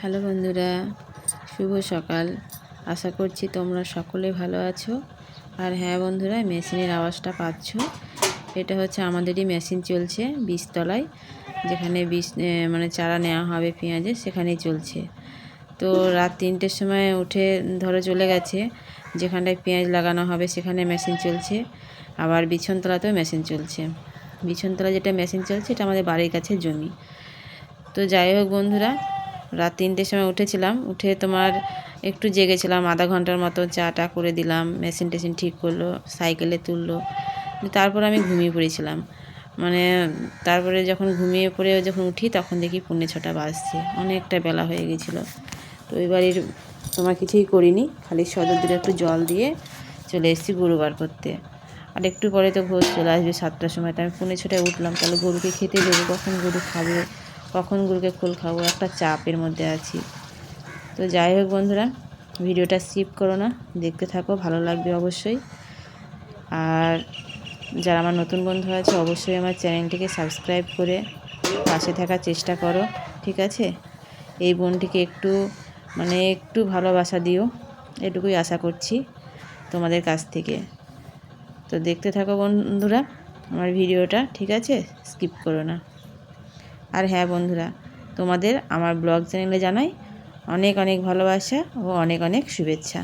Hello বন্ধুরা, শুভ সকাল। আশা করছি তোমরা সকলে ভালো আছো। আর হ্যাঁ বন্ধুরা, মেশিনের আওয়াজটা পাচ্ছ, এটা হচ্ছে আমাদেরই মেশিন চলছে বীজতলায়, যেখানে বীজ মানে চারা নেওয়া হবে পেঁয়াজের, সেখানেই চলছে। তো রাত 3টের সময় উঠে ধরো চলে গেছে, যেখানটায় পেঁয়াজ লাগানো হবে সেখানে মেশিন চলছে। আবার বিছনতলাতেও মেশিন চলছে। বিছনতলা যেটা মেশিন চলছে এটা আমাদের বাড়ির কাছে জমি। তো যাই হোক বন্ধুরা, রাত 3টের সময় উঠেছিলাম, উঠে তোমার একটু জেগেছিলাম, আধা ঘন্টার মতো চাটা করে দিলাম, মেশিন টেশিন ঠিক করলো, সাইকেলে তুললো। তারপর আমি ঘুমিয়ে পড়েছিলাম। মানে তারপরে যখন ঘুমিয়ে পড়ে যখন উঠি তখন দেখি 6:45 বাজছে, অনেকটা বেলা হয়ে গেছিলো। তো ওই বাড়ির তোমার কিছুই করিনি, খালি সদর দিকে একটু জল দিয়ে চলে এসেছি গরু বার করতে। আর একটু পরে তো ভোর চলে আসবে 7টার সময়। তো আমি 6:45 উঠলাম, তাহলে গরুকে খেতে দেবো, কখন গরু খাবে, কখন গরুকে খোল খাবো, একটা চাপের মধ্যে আছি। তো যাই হোক বন্ধুরা, ভিডিওটা স্কিপ করো না, দেখতে থাকো, ভালো লাগবে অবশ্যই। আর যারা আমার নতুন বন্ধু আছে অবশ্যই আমার চ্যানেলটিকে সাবস্ক্রাইব করে পাশে থাকার চেষ্টা করো, ঠিক আছে? এই বোনটিকে একটু ভালোবাসা দিও, এটুকুই আশা করছি তোমাদের কাছ থেকে। তো দেখতে থাকো বন্ধুরা আমার ভিডিওটা, ঠিক আছে? স্কিপ করো না। আর হ্যাঁ বন্ধুরা, তোমাদের আমার ব্লগ চ্যানেলে জানাই অনেক অনেক ভালোবাসা ও অনেক অনেক শুভেচ্ছা।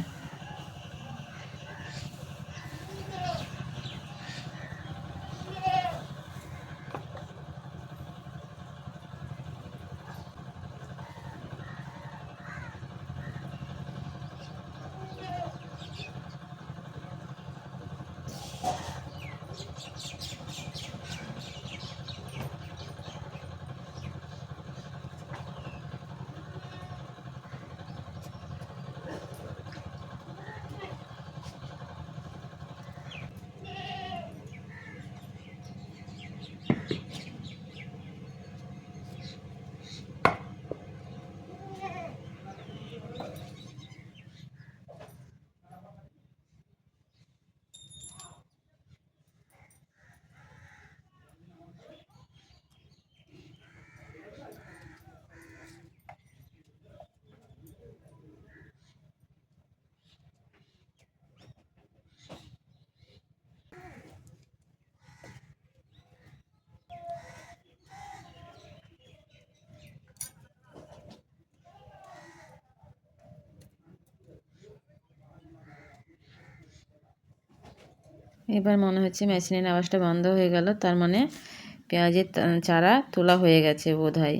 এবার মনে হচ্ছে মেশিনের আওয়াজটা বন্ধ হয়ে গেল, তার মানে পেঁয়াজের চারা তোলা হয়ে গেছে বোধহয়।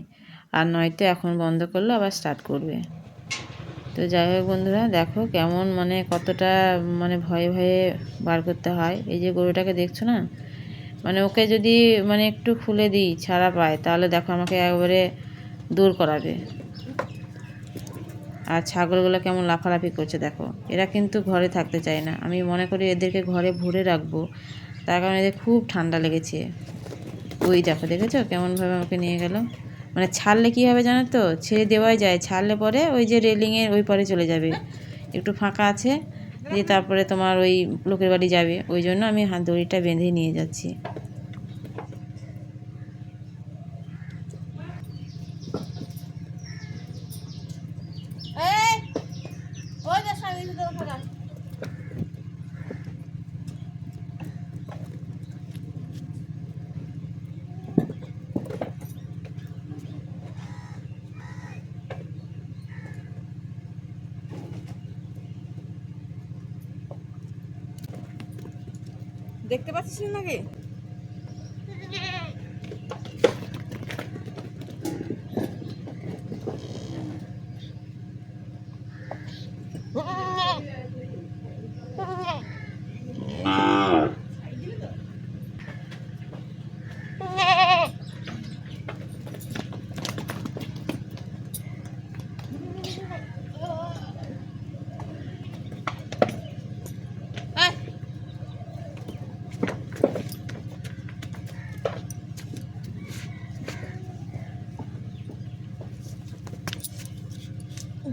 আর নয়তো এখন বন্ধ করলে আবার স্টার্ট করবে। তো যাই হোক বন্ধুরা, দেখো কেমন কতটা ভয়ে ভয়ে বার করতে হয়। এই যে গরুটাকে দেখছো না, ওকে যদি একটু খুলে দিই, ছাড়া পায়, তাহলে দেখো আমাকে একবারে দূর করাবে। আর ছাগলগুলো কেমন লাফালাফি করছে দেখো, এরা কিন্তু ঘরে থাকতে চায় না। আমি মনে করি এদেরকে ঘরে ভরে রাখবো, তার কারণে এদের খুব ঠান্ডা লেগেছে। ওই দেখো, দেখেছো কেমনভাবে আমাকে নিয়ে গেল। ছাড়লে কী হবে জানো তো, ছেড়ে দেওয়াই যায়, ছাড়লে পরে ওই যে রেলিংয়ের ওই পারে চলে যাবে, একটু ফাঁকা আছে, দিয়ে তারপরে তোমার ওই লোকের বাড়ি যাবে। ওই জন্য আমি দড়িটা বেঁধে নিয়ে যাচ্ছি। দেখতে পাচ্ছিস নাকি?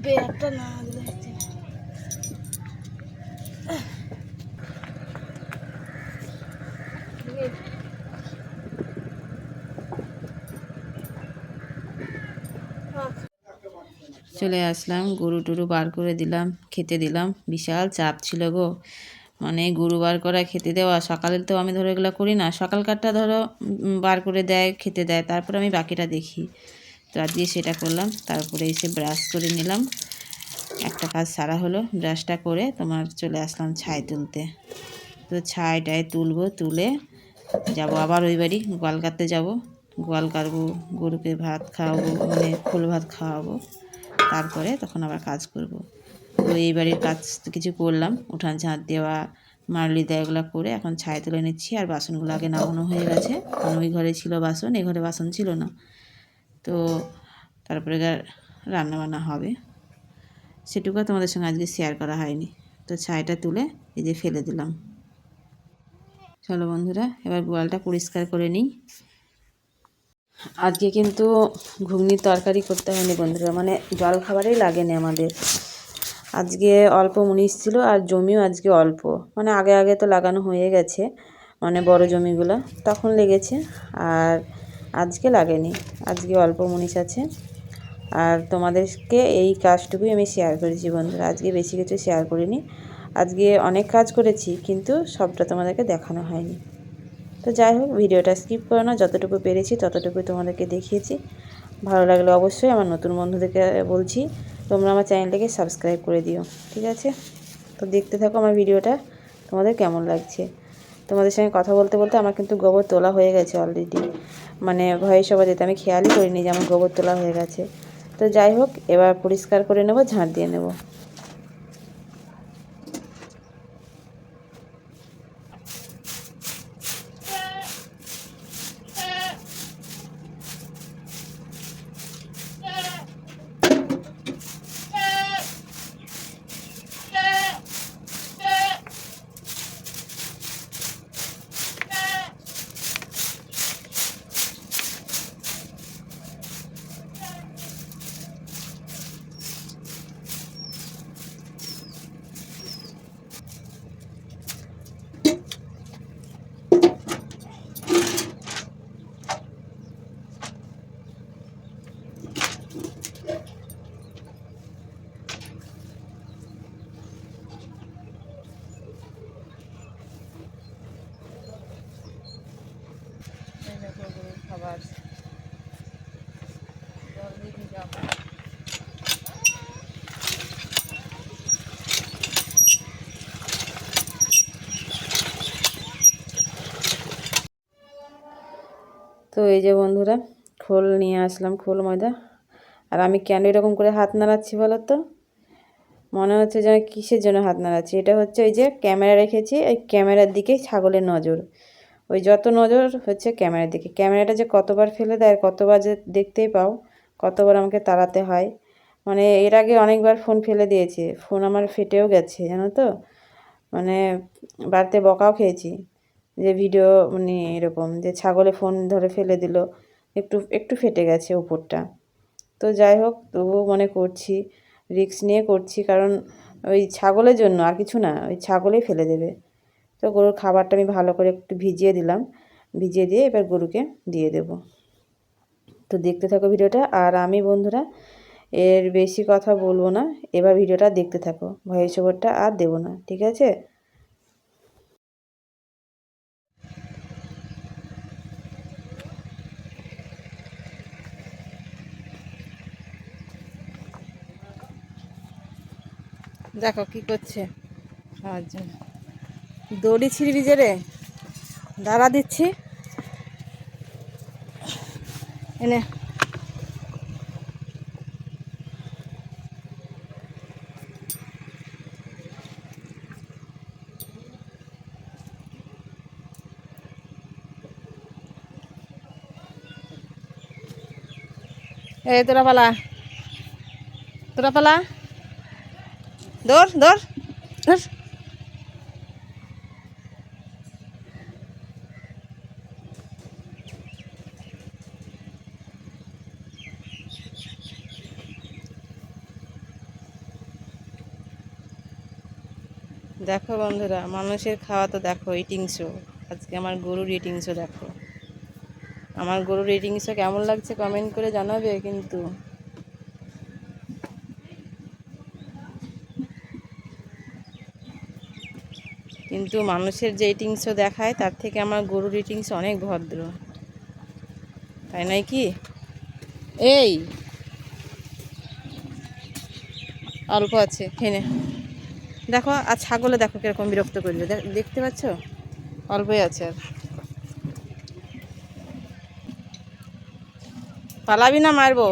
ব্যাগটা না দিলে চলে আসলাম, গরু টরু বার করে দিলাম, খেতে দিলাম। বিশাল চাপ ছিল গো, মানে গরু বার করা, খেতে দেওয়া। সকালে তো আমি ধরো এগুলো করি না, সকালকারটা ধরো বার করে দেয়, খেতে দেয়, তারপরে আমি বাকিটা দেখি। তো আজকে সেটা করলাম। তারপরে এসে ব্রাশ করে নিলাম, একটা কাজ সারা হলো। ব্রাশটা করে তোমার চলে আসলাম ছাই তুলতে। তো ছাইটায় তুলবো, তুলে যাব আবার ওই বাড়ি গোয়াল কাটতে যাবো। গোয়াল কাটবো, গরুকে ভাত খাওয়াবো, মানে খোল ভাত খাওয়াবো, তারপরে তখন আবার কাজ করব। তো এই বাড়ির কাজ কিছু করলাম, উঠান ঝাঁট দেওয়া, মারলি দেওয়া, এগুলো করে এখন ছাই তুলে নিচ্ছি। আর বাসনগুলো আগে নামানো হয়ে গেছে, কারণ ওই ঘরে ছিল বাসন, এই ঘরে বাসন ছিল না। তো তারপরে রান্নাবান্না হবে, সেটুকু তোমাদের সঙ্গে আজকে শেয়ার করা হয়নি। তো ছাইটা তুলে এই যে ফেলে দিলাম। চলো বন্ধুরা, এবার গোয়ালটা পরিষ্কার করে নিই। আজকে কিন্তু ঘুগনির তরকারি করতে হয়নি বন্ধুরা, মানে জল খাবারেই লাগেনি আমাদের। আজকে অল্প মুনিশ ছিল, আর জমিও আজকে অল্প, মানে আগে আগে তো লাগানো হয়ে গেছে, মানে বড় জমিগুলো তখন লেগেছে, আর আজকে লাগেনি। আজকে অল্প মুনিশ আছে। আর তোমাদেরকে এই কাজটুকুই আমি শেয়ার করেছি বন্ধুরা, আজকে বেশি কিছু শেয়ার করিনি। আজকে অনেক কাজ করেছি, কিন্তু সবটা তোমাদেরকে দেখানো হয়নি। তো যাই হোক, ভিডিওটা স্কিপ করো না, যতটুকু পেরেছি ততটুকুই তোমাদেরকে দেখিয়েছি। ভালো লাগলে অবশ্যই আমার নতুন বন্ধুদেরকে বলছি, তোমরা আমার চ্যানেলটাকে সাবস্ক্রাইব করে দিও, ঠিক আছে? তো দেখতে থাকো আমার ভিডিওটা, তোমাদের কেমন লাগছে। তোমাদের সঙ্গে কথা বলতে বলতে আমার কিন্তু গোবর তোলা হয়ে গেছে অলরেডি, মানে ভয়েস ওভার দিতে আমি খেয়ালই করিনি যে আমার গোবর তোলা হয়ে গেছে। তো যাই হোক, এবার পরিষ্কার করে নেব, ঝাঁট দিয়ে নেব। খাবার তো এই যে বন্ধুরা, খোল নিয়ে আসলাম, খোল ময়দা। আর আমি কেন এরকম করে হাত নাড়াচ্ছি বলো তো? মনে হচ্ছে যেন কিসের জন্য হাত নাড়াচ্ছি। এটা হচ্ছে ওই যে ক্যামেরা রেখেছি, এই ক্যামেরার দিকে ছাগলের নজর, ওই যত নজর হচ্ছে ক্যামেরার দিকে। ক্যামেরাটা যে কতবার ফেলে দেয়, কতবার যে দেখতেই পাও, কতবার আমাকে তাড়াতে হয়। মানে এর আগে অনেকবার ফোন ফেলে দিয়েছে, ফোন আমার ফেটেও গেছে জানো তো। মানে বাড়িতে বকাও খেয়েছি, যে ভিডিও মানে এরকম যে ছাগলে ফোন ধরে ফেলে দিল, একটু একটু ফেটে গেছে উপরটা। তো যাই হোক, তবুও মনে করছি, রিস্ক নিয়ে করছি, কারণ ওই ছাগলের জন্য, আর কিছু না, ওই ছাগলেই ফেলে দেবে। তো গরুর খাবারটা আমি ভালো করে একটু ভিজিয়ে দিলাম, ভিজিয়ে দিয়ে এবার গরুকে দিয়ে দেব। তো দেখতে থাকো ভিডিওটা। আর আমি বন্ধুরা এর বেশি কথা বলবো না, এবার ভিডিওটা দেখতে থাকো, ভয়েস ওভারটা আর দেবো না, ঠিক আছে? দেখো কি করছে, সাহায্য। দড়ি ছিঁড়বি যে রে, দাঁড়া দিচ্ছি এনে। এই তোরা পালা, তোরা পালা, দৌড় দৌড় দৌড়। দেখো বন্ধুরা, মানুষের খাওয়া তো দেখো, ইটিং শো। আজকে আমার গরুর ইটিং শো দেখো। আমার গরুর ইটিং শো কেমন লাগছে কমেন্ট করে জানাবে কিন্তু। কিন্তু মানুষের যে রিটিংসও দেখায় তার থেকে আমার গরুর রিটিংস অনেক ভদ্র, তাই নয় কি? এই অল্প আছে, খেয়ে নে। দেখো আর ছাগলে দেখো কিরকম বিরক্ত করবে, দেখতে পাচ্ছ? অল্পই আছে আর। পালাবি না, মারবো।